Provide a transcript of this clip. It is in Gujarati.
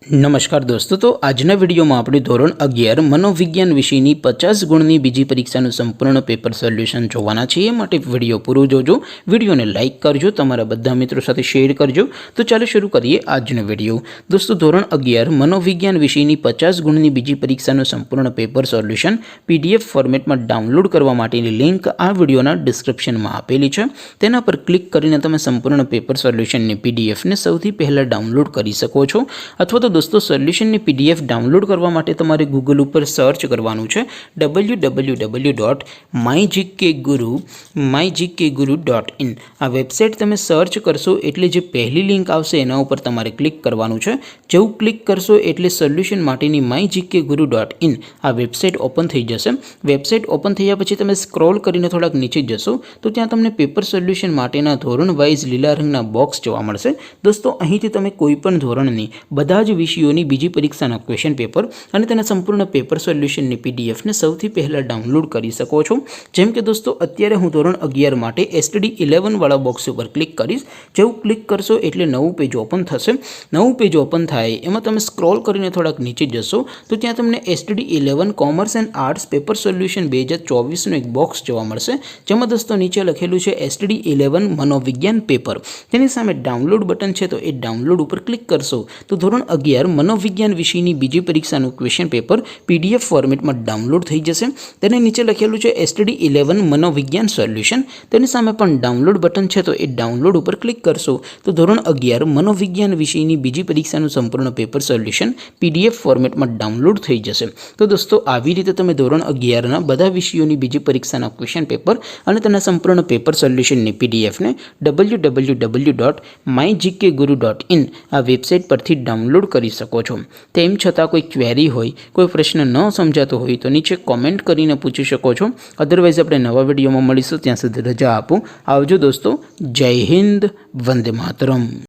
नमस्कार दोस्तों, तो आजना वीडियो में આપણે ધોરણ 11 મનોવિજ્ઞાન વિષયની 50 ગુણની બીજી પરીક્ષાનું સંપૂર્ણ પેપર સોલ્યુશન જોવાના છીએ। માટે વિડિયો પૂરો જોજો, વિડિયોને લાઈક કરજો, તમારા બધા મિત્રો સાથે શેર કરજો। તો ચાલો શરૂ કરીએ આજનો વિડિયો। દોસ્તો, ધોરણ 11 મનોવિજ્ઞાન વિષયની 50 ગુણની બીજી પરીક્ષાનું સંપૂર્ણ પેપર સોલ્યુશન PDF ફોર્મેટમાં ડાઉનલોડ કરવા માટેની લિંક આ વિડિયોના ડિસ્ક્રિપ્શનમાં આપેલી છે। તેના પર ક્લિક કરીને તમે સંપૂર્ણ પેપર સોલ્યુશનની PDF ને સૌથી પહેલા ડાઉનલોડ કરી શકો છો। અથવા તો दोस्तों सोल्यूशन ने PDF डाउनलॉड करवा माटे तमारे गूगल पर सर्च करवानुं छे www.mygkguru.in। आ वेबसाइट तमे सर्च करशो एटले जे पहली लिंक आवशे एना उपर तमारे क्लिक करवानुं छे। जेवुं क्लिक करशो एटले सोल्यूशन माटेनी mygkguru.in आ वेबसाइट ओपन थई जशे। वेबसाइट ओपन थया पछी तमे स्क्रॉल करीने थोड़ाक नीचे जशो तो त्यां तमने पेपर सोल्यूशन माटेना धोरण वाइज लीला रंगना बॉक्स जोवा मळशे। दोस्तों, અહીંથી તમે કોઈપણ ધોરણની બધા જ વિષયોની બીજી પરીક્ષાના ક્વેશ્ચન પેપર અને તેના સંપૂર્ણ પેપર સોલ્યુશનની PDF ને સૌથી પહેલા ડાઉનલોડ કરી શકો છો। જેમ કે દોસ્તો, અત્યારે હું ધોરણ 11 માટે STD 11 વાળા બોક્સ ઉપર ક્લિક કરીશ। જેવું ક્લિક કરશો એટલે નવું પેજ ઓપન થશે। નવું પેજ ઓપન થાય એમાં તમે સ્ક્રોલ કરીને થોડાક નીચે જશો તો ત્યાં તમને STD 11 commerce and arts paper solution 2024 નું એક બોક્સ જોવા મળશે। જેમાં દોસ્તો નીચે લખેલું છે STD 11 મનોવિજ્ઞાન પેપર। તેની સામે ડાઉનલોડ બટન છે, તો એ ડાઉનલોડ ઉપર ક્લિક કરશો તો ધોરણ 11 मनोविज्ञान विषयनी बीजी परीक्षाનું क्वेश्चन पेपर PDF फॉर्मेट में डाउनलॉड थई जशे। तेने नीचे लखेलुं छे STD 11 मनोविज्ञान सोल्यूशन। तेनी सामे पण डाउनलॉड बटन छे, तो ए डाउनलॉड पर क्लिक करशो तो धोरण 11 मनोविज्ञान विषयनी बीजी परीक्षाનું संपूर्ण पेपर सोल्यूशन PDF फॉर्मेट में डाउनलॉड थई जशे। तो दोस्तों, આવી રીતે તમે ધોરણ 11 ના બધા વિષયોની બીજી પરીક્ષાના ક્વેશ્ચન પેપર અને તેના સંપૂર્ણ પેપર સોલ્યુશનની PDF ને www.mygkguru.in આ વેબસાઇટ પરથી ડાઉનલોડ કરી શકો છો। તેમ છતાં કોઈ ક્વેરી હોય, કોઈ પ્રશ્ન ન સમજાતો હોય તો નીચે કોમેન્ટ કરીને પૂછી શકો છો। અધરવાઇઝ આપણે નવા વિડીયોમાં મળીશું, ત્યાં સુધી રજા આપો। આવજો દોસ્તો, જય હિન્દ, વંદે માતરમ।